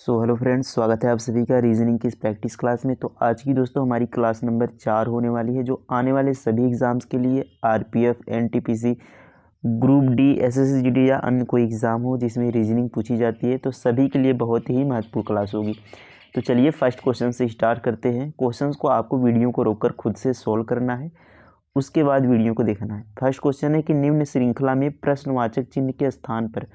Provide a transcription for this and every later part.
Hello friends, स्वागत है आप सभी का रीजनिंग की इस प्रैक्टिस क्लास में। तो आज की दोस्तों हमारी क्लास नंबर 4 होने वाली है, जो आने वाले सभी एग्ज़ाम्स के लिए RPF, NTPC, group D, SSC या अन्य कोई एग्ज़ाम हो जिसमें रीजनिंग पूछी जाती है, तो सभी के लिए बहुत ही महत्वपूर्ण क्लास होगी। तो चलिए फर्स्ट क्वेश्चन से स्टार्ट करते हैं। क्वेश्चन को आपको वीडियो को रोककर खुद से सोल्व करना है, उसके बाद वीडियो को देखना है। फर्स्ट क्वेश्चन है कि निम्न श्रृंखला में प्रश्नवाचक चिन्ह के स्थान पर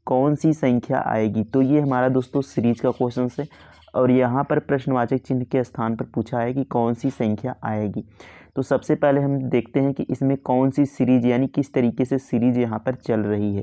कौन सी संख्या आएगी। तो ये हमारा दोस्तों सीरीज का क्वेश्चन है और यहाँ पर प्रश्नवाचक चिन्ह के स्थान पर पूछा है कि कौन सी संख्या आएगी। तो सबसे पहले हम देखते हैं कि इसमें कौन सी सीरीज यानी किस तरीके से सीरीज यहाँ पर चल रही है।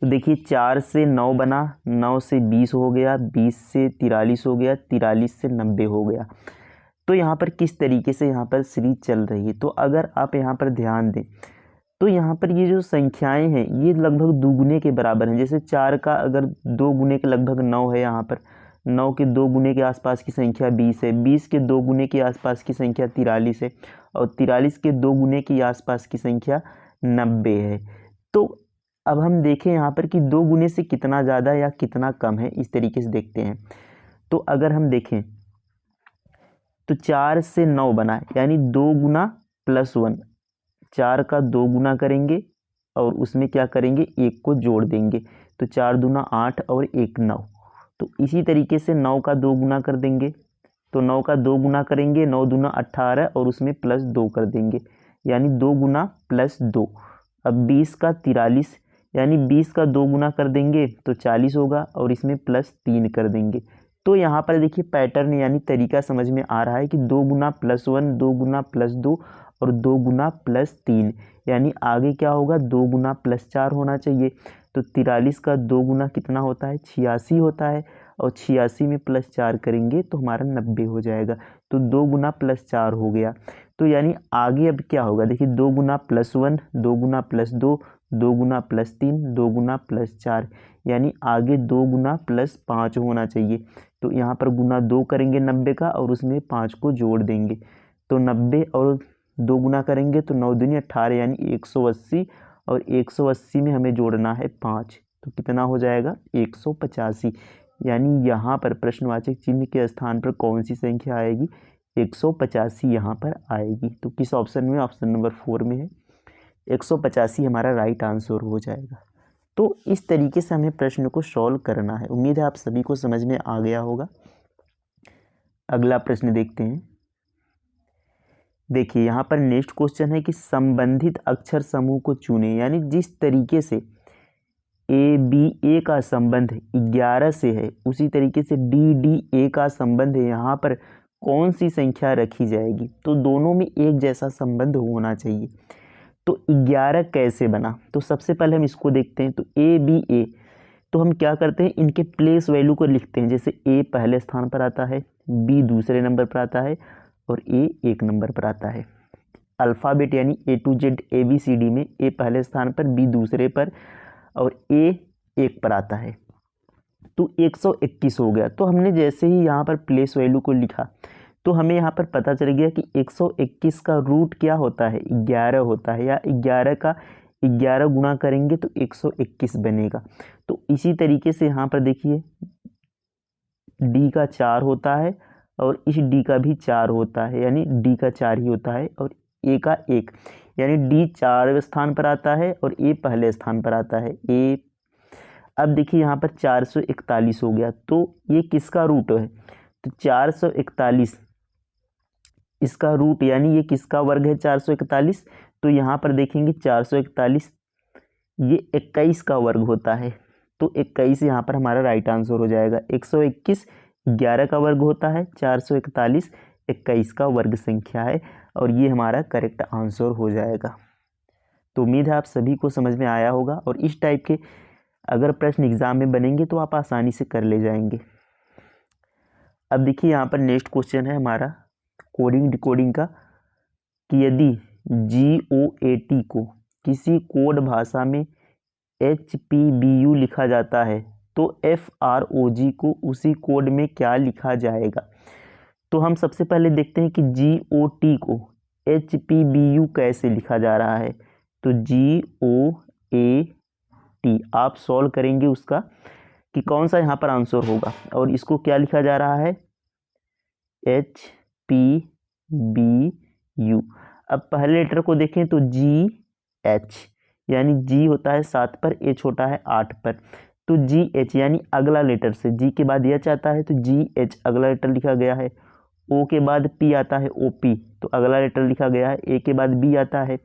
तो देखिए 4 से 9 बना, 9 से 20 हो गया, 20 से 43 हो गया, 43 से 90 हो गया। तो यहाँ पर किस तरीके से यहाँ पर सीरीज चल रही है। तो अगर आप यहाँ पर ध्यान दें तो यहाँ पर ये जो संख्याएं हैं ये लगभग दुगुने के बराबर हैं। जैसे 4 का अगर 2 गुने के लगभग 9 है, यहाँ पर 9 के 2 गुने के आसपास की संख्या 20 है, 20 के 2 गुने के आसपास की संख्या 43 है और 43 के 2 गुने के आसपास की संख्या 90 है। तो अब हम देखें यहाँ पर कि 2 गुने से कितना ज़्यादा या कितना कम है, इस तरीके से देखते हैं। तो अगर हम देखें तो 4 से 9 बना यानी 2 गुना प्लस 1, 4 का 2 गुना करेंगे और उसमें क्या करेंगे, 1 को जोड़ देंगे। तो 4 दूना 8 और 1 9। तो इसी तरीके से 9 का 2 गुना कर देंगे। तो 9 का 2 गुना करेंगे, 9 दूना 18 और उसमें प्लस 2 कर देंगे, यानी 2 गुना प्लस 2। अब 20 का 43 यानी 20 का 2 गुना कर देंगे तो 40 होगा और इसमें प्लस 3 कर देंगे। तो यहाँ पर देखिए पैटर्न यानी तरीका समझ में आ रहा है कि 2 गुना प्लस 1, 2 गुना प्लस 2 और 2 गुना प्लस 3, यानी आगे क्या होगा, 2 गुना प्लस 4 होना चाहिए। तो 43 का 2 गुना कितना होता है, 86 होता है और 86 में प्लस 4 करेंगे तो हमारा 90 हो जाएगा। तो 2 गुना प्लस 4 हो गया। तो यानी आगे अब क्या होगा, देखिए 2 गुना प्लस 1, 2 गुना प्लस 2, 2 गुना प्लस 3, 2 गुना प्लस 4, यानी आगे 2 गुना प्लस 5 होना चाहिए। तो यहाँ पर गुना 2 करेंगे 90 का और उसमें 5 को जोड़ देंगे। तो 90 और 2 गुना करेंगे तो 9 दूनी 18 यानी 180 और 180 में हमें जोड़ना है 5, तो कितना हो जाएगा 185। यानी यहाँ पर प्रश्नवाचक चिन्ह के स्थान पर कौन सी संख्या आएगी, 185 यहाँ पर आएगी। तो किस ऑप्शन में, ऑप्शन नंबर 4 में है, 185 हमारा राइट आंसर हो जाएगा। तो इस तरीके से हमें प्रश्न को सॉल्व करना है। उम्मीद है आप सभी को समझ में आ गया होगा। अगला प्रश्न देखते हैं। देखिए यहाँ पर नेक्स्ट क्वेश्चन है कि संबंधित अक्षर समूह को चुनें, यानी जिस तरीके से ए बी ए का संबंध 11 से है उसी तरीके से डी डी ए का संबंध है, यहाँ पर कौन सी संख्या रखी जाएगी। तो दोनों में एक जैसा संबंध होना चाहिए। तो 11 कैसे बना, तो सबसे पहले हम इसको देखते हैं। तो ए बी ए, तो हम क्या करते हैं, इनके प्लेस वैल्यू को लिखते हैं। जैसे ए पहले स्थान पर आता है, बी दूसरे नंबर पर आता है और ए 1 नंबर पर आता है। अल्फ़ाबेट यानी ए टू जेड ABCD में ए पहले स्थान पर, बी दूसरे पर और ए 1 पर आता है। तो 121 हो गया। तो हमने जैसे ही यहाँ पर प्लेस वैल्यू को लिखा तो हमें यहाँ पर पता चल गया कि 121 का रूट क्या होता है, 11 होता है, या 11 का 11 गुणा करेंगे तो 121 बनेगा। तो इसी तरीके से यहाँ पर देखिए डी का 4 होता है और इस डी का भी 4 होता है, यानी डी का 4 ही होता है और ए का 1, यानी डी 4वें स्थान पर आता है और ए पहले स्थान पर आता है। ए अब देखिए यहाँ पर 441 हो गया। तो ये किसका रूट है, तो 441 इसका रूट, यानी ये किसका वर्ग है 441। तो यहाँ पर देखेंगे 441 ये 21 का वर्ग होता है। तो 21 यहाँ पर हमारा राइट आंसर हो जाएगा। 121 11 का वर्ग होता है, 441 21 का वर्ग संख्या है और ये हमारा करेक्ट आंसर हो जाएगा। तो उम्मीद है आप सभी को समझ में आया होगा और इस टाइप के अगर प्रश्न एग्जाम में बनेंगे तो आप आसानी से कर ले जाएंगे। अब देखिए यहाँ पर नेक्स्ट क्वेश्चन है हमारा कोडिंग डिकोडिंग का, कि यदि GOAT को किसी कोड भाषा में HPBU लिखा जाता है तो FROG को उसी कोड में क्या लिखा जाएगा। तो हम सबसे पहले देखते हैं कि GOT को HPBU कैसे लिखा जा रहा है। तो GOAT आप सॉल्व करेंगे उसका कि कौन सा यहाँ पर आंसर होगा, और इसको क्या लिखा जा रहा है, HPBU। अब पहले लेटर को देखें तो GH, यानी G होता है 7 पर, H होता है 8 पर, तो GH यानी अगला लेटर से G के बाद H आता है तो GH अगला लेटर लिखा गया है। O के बाद P आता है OP, तो अगला लेटर लिखा गया है। A के बाद B आता है,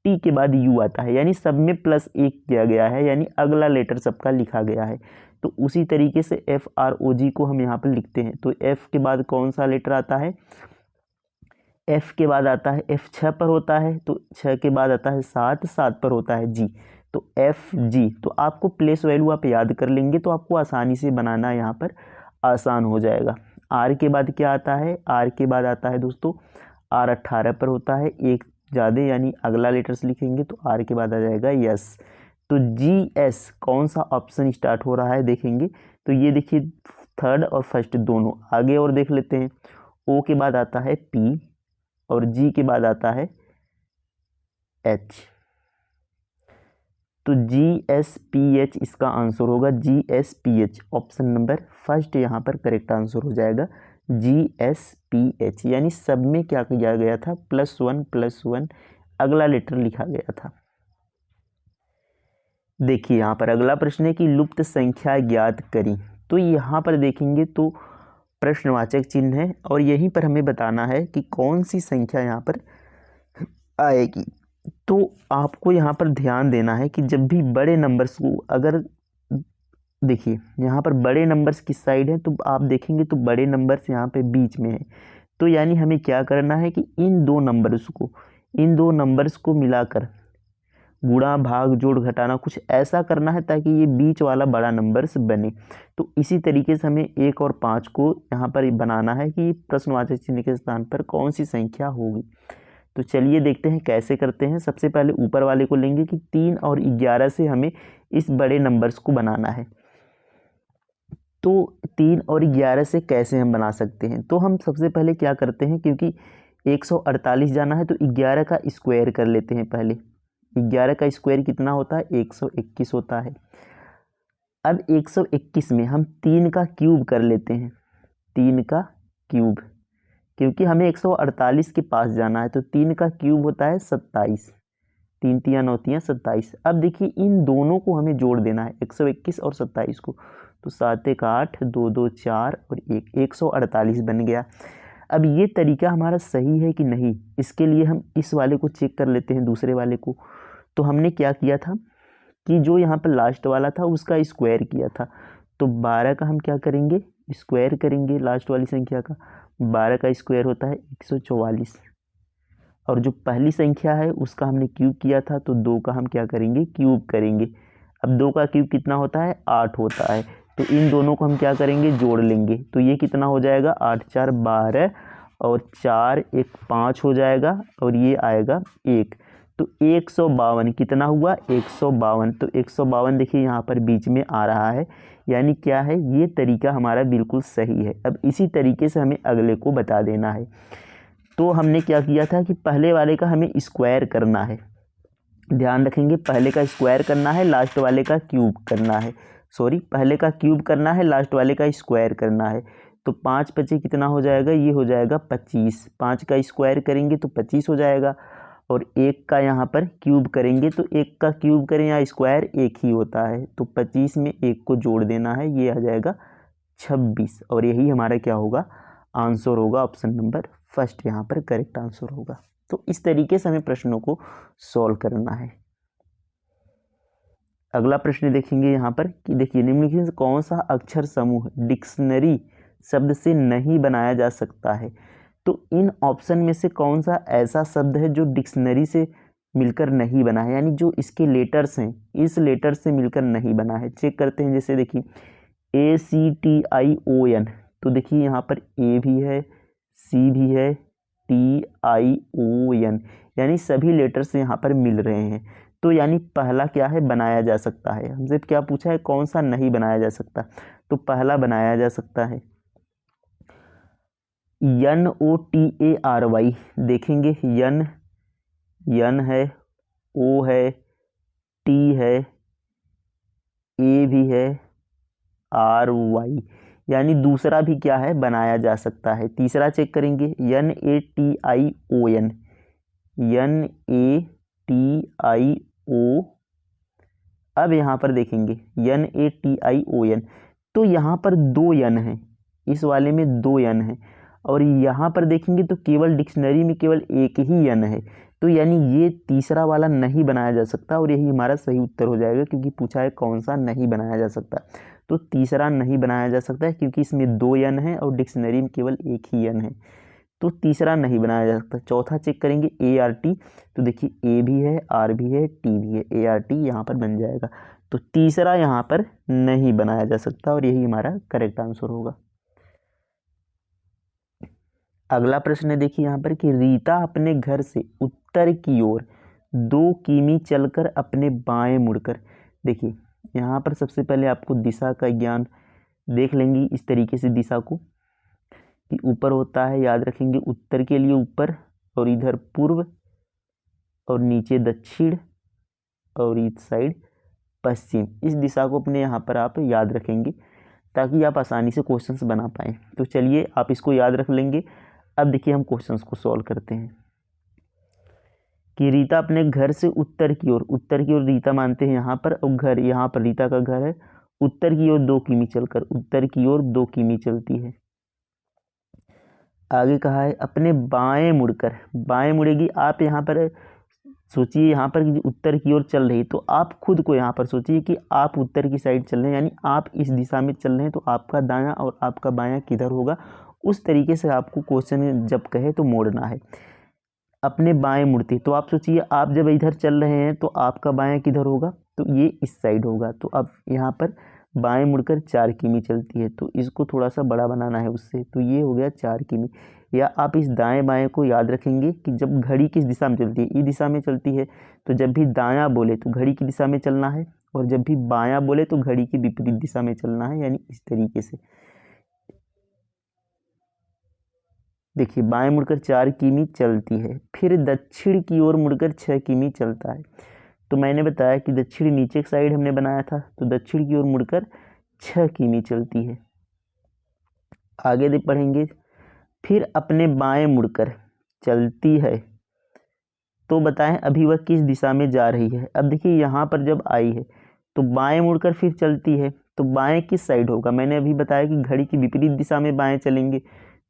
T के बाद U आता है, यानी सब में +1 किया गया है, यानी अगला लेटर सबका लिखा गया है। तो उसी तरीके से FROG को हम यहाँ पर लिखते हैं। तो F के बाद कौन सा लेटर आता है, F के बाद आता है, F 6 पर होता है, तो 6 के बाद आता है 7, 7 पर होता है G, तो FG। तो आपको प्लेस वैल्यू आप याद कर लेंगे तो आपको आसानी से बनाना यहाँ पर आसान हो जाएगा। R के बाद क्या आता है, R के बाद आता है दोस्तों R 18 पर होता है, एक ज़्यादा, यानी अगला लेटर्स लिखेंगे तो R के बाद आ जाएगा यस। तो GS कौन सा ऑप्शन स्टार्ट हो रहा है देखेंगे तो ये देखिए थर्ड और फर्स्ट दोनों। आगे और देख लेते हैं, O के बाद आता है P और G के बाद आता है H, तो GSPH इसका आंसर होगा। GSPH ऑप्शन नंबर फर्स्ट यहाँ पर करेक्ट आंसर हो जाएगा, GSPH, यानी सब में क्या किया गया था, +1 अगला लेटर लिखा गया था। देखिए यहाँ पर अगला प्रश्न है कि लुप्त संख्या ज्ञात करी। तो यहाँ पर देखेंगे तो प्रश्नवाचक चिन्ह है और यहीं पर हमें बताना है कि कौन सी संख्या यहाँ पर आएगी। तो आपको यहाँ पर ध्यान देना है कि जब भी बड़े नंबर्स को, अगर देखिए यहाँ पर बड़े नंबर्स किस साइड है, तो आप देखेंगे तो बड़े नंबर्स यहाँ पे बीच में है। तो यानी हमें क्या करना है कि इन दो नंबर्स को मिलाकर गुणा भाग जोड़ घटाना कुछ ऐसा करना है ताकि ये बीच वाला बड़ा नंबर्स बने। तो इसी तरीके से हमें 1 और 5 को यहाँ पर बनाना है कि प्रश्नवाचक चिन्ह के स्थान पर कौन सी संख्या होगी। तो चलिए देखते हैं कैसे करते हैं। सबसे पहले ऊपर वाले को लेंगे कि 3 और 11 से हमें इस बड़े नंबर्स को बनाना है। तो 3 और 11 से कैसे हम बना सकते हैं, तो हम सबसे पहले क्या करते हैं, क्योंकि 148 जाना है तो 11 का स्क्वायर कर लेते हैं। पहले 11 का स्क्वायर कितना होता है, 121 होता है। अब 121 में हम 3 का क्यूब कर लेते हैं, 3 का क्यूब, क्योंकि हमें 148 के पास जाना है। तो 3 का क्यूब होता है 27, 3 तिया 9 तिया 27। अब देखिए इन दोनों को हमें जोड़ देना है, 121 और 27 को, तो 7 1 8, 2 2 4 और 1, 148 बन गया। अब ये तरीका हमारा सही है कि नहीं, इसके लिए हम इस वाले को चेक कर लेते हैं, दूसरे वाले को। तो हमने क्या किया था कि जो यहाँ पर लास्ट वाला था उसका स्क्वायर किया था। तो 12 का हम क्या करेंगे, स्क्वायर करेंगे लास्ट वाली संख्या का। 12 का स्क्वायर होता है 144, और जो पहली संख्या है उसका हमने क्यूब किया था, तो 2 का हम क्या करेंगे, क्यूब करेंगे। अब 2 का क्यूब कितना होता है, 8 होता है। तो इन दोनों को हम क्या करेंगे, जोड़ लेंगे। तो ये कितना हो जाएगा, 8 4 12 और 4 1 5 हो जाएगा, और ये आएगा 1। तो 152 कितना हुआ, 152। तो 152 देखिए यहाँ पर बीच में आ रहा है, यानी क्या है, ये तरीका हमारा बिल्कुल सही है। अब इसी तरीके से हमें अगले को बता देना है। तो हमने क्या किया था कि पहले वाले का हमें स्क्वायर करना है, ध्यान रखेंगे, पहले का स्क्वायर करना है, लास्ट वाले का क्यूब करना है, सॉरी पहले का क्यूब करना है, लास्ट वाले का स्क्वायर करना है। तो 5 5 कितना हो जाएगा, ये हो जाएगा 25। 5 का स्क्वायर करेंगे तो 25 हो जाएगा, और 1 का यहाँ पर क्यूब करेंगे तो 1 का क्यूब करें या स्क्वायर एक ही होता है। तो 25 में 1 को जोड़ देना है, ये आ जाएगा 26, और यही हमारा क्या होगा, आंसर होगा। ऑप्शन नंबर फर्स्ट यहाँ पर करेक्ट आंसर होगा। तो इस तरीके से हमें प्रश्नों को सॉल्व करना है। अगला प्रश्न देखेंगे यहाँ पर कि देखिए निम्नलिखित में कौन सा अक्षर समूह डिक्शनरी शब्द से नहीं बनाया जा सकता है। तो इन ऑप्शन में से कौन सा ऐसा शब्द है जो डिक्शनरी से मिलकर नहीं बना है, यानी जो इसके लेटर्स हैं इस लेटर से मिलकर नहीं बना है। चेक करते हैं, जैसे देखिए ACTION, तो देखिए यहाँ पर A भी है, C भी है, TION, यानी सभी लेटर्स यहाँ पर मिल रहे हैं। तो यानी पहला क्या है, बनाया जा सकता है। हमसे क्या पूछा है, कौन सा नहीं बनाया जा सकता, तो पहला बनाया जा सकता है NOTARY। देखेंगे यन है, O है, T है, A भी है, RY, यानी दूसरा भी क्या है, बनाया जा सकता है। तीसरा चेक करेंगे NATION, NATIO। अब यहाँ पर देखेंगे NATION, तो यहाँ पर 2 N है, इस वाले में 2 N है, और यहाँ पर देखेंगे तो केवल डिक्शनरी में केवल एक ही N है, तो यानी ये तीसरा वाला नहीं बनाया जा सकता, और यही हमारा सही उत्तर हो जाएगा, क्योंकि पूछा है कौन सा नहीं बनाया जा सकता। तो तीसरा नहीं बनाया जा सकता है, क्योंकि इसमें 2 N है और डिक्शनरी में केवल एक ही N है, तो तीसरा नहीं बनाया जा सकता। चौथा चेक करेंगे ART, तो देखिए A भी है, R भी है, T भी है, ART यहाँ पर बन जाएगा। तो तीसरा यहाँ पर नहीं बनाया जा सकता, और यही हमारा करेक्ट आंसर होगा। अगला प्रश्न है, देखिए यहाँ पर कि रीता अपने घर से उत्तर की ओर 2 किमी चलकर अपने बाएं मुड़कर, देखिए यहाँ पर सबसे पहले आपको दिशा का ज्ञान देख लेंगे इस तरीके से, दिशा को कि ऊपर होता है, याद रखेंगे उत्तर के लिए ऊपर, और इधर पूर्व, और नीचे दक्षिण, और इस साइड पश्चिम। इस दिशा को अपने यहाँ पर आप याद रखेंगे, ताकि आप आसानी से क्वेश्चंस बना पाएँ। तो चलिए आप इसको याद रख लेंगे। अब देखिए हम क्वेश्चंस को सॉल्व करते हैं कि रीता अपने घर से उत्तर की ओर रीता मानते हैं यहाँ पर, और घर यहाँ पर रीता का घर है, उत्तर की ओर 2 किमी चलकर, उत्तर की ओर 2 किमी चलती है। आगे कहा है अपने बाएं मुड़कर, बाएं मुड़ेगी। आप यहाँ पर सोचिए, यहाँ पर उत्तर की ओर चल रही, तो आप खुद को यहाँ पर सोचिए कि आप उत्तर की साइड चल रहे हैं, यानी आप इस दिशा में चल रहे हैं, तो आपका दायां और आपका बायां किधर होगा, उस तरीके से आपको क्वेश्चन जब कहे तो मोड़ना है। अपने बाएं मुड़ती, तो आप सोचिए आप जब इधर चल रहे हैं तो आपका बायां किधर होगा, तो ये इस साइड होगा। तो अब यहाँ पर बाएं मुड़कर 4 किमी चलती है, तो इसको थोड़ा सा बड़ा बनाना है उससे, तो ये हो गया 4 किमी। या आप इस दाएं बाएं को याद रखेंगे कि जब घड़ी किस दिशा में चलती है, इस दिशा में चलती है, तो जब भी दायां बोले तो घड़ी की दिशा में चलना है, और जब भी बायां बोले तो घड़ी की विपरीत दिशा में चलना है, यानी इस तरीके से। देखिए बाएं मुड़कर 4 किमी चलती है, फिर दक्षिण की ओर मुड़कर 6 किमी चलता है। तो मैंने बताया कि दक्षिण नीचे की साइड हमने बनाया था, तो दक्षिण की ओर मुड़कर 6 किमी चलती है। आगे देख पढ़ेंगे, फिर अपने बाएं मुड़कर चलती है, तो बताएं अभी वह किस दिशा में जा रही है। अब देखिए यहाँ पर जब आई है तो बाएं मुड़कर फिर चलती है, तो बाएं किस साइड होगा, मैंने अभी बताया कि घड़ी की विपरीत दिशा में बाएं चलेंगे,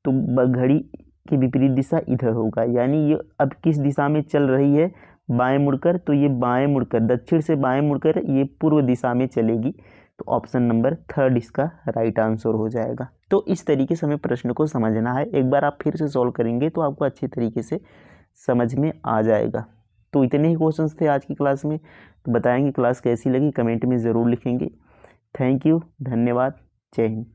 तो घड़ी की विपरीत दिशा इधर होगा, यानी ये अब किस दिशा में चल रही है, बाएं मुड़कर, तो ये बाएं मुड़कर, दक्षिण से बाएं मुड़कर ये पूर्व दिशा में चलेगी। तो ऑप्शन नंबर 3 इसका राइट आंसर हो जाएगा। तो इस तरीके से हमें प्रश्न को समझना है। एक बार आप फिर से सॉल्व करेंगे तो आपको अच्छे तरीके से समझ में आ जाएगा। तो इतने ही क्वेश्चंस थे आज की क्लास में। तो बताएंगे क्लास कैसी लगी, कमेंट में ज़रूर लिखेंगे। थैंक यू, धन्यवाद, जय हिंद।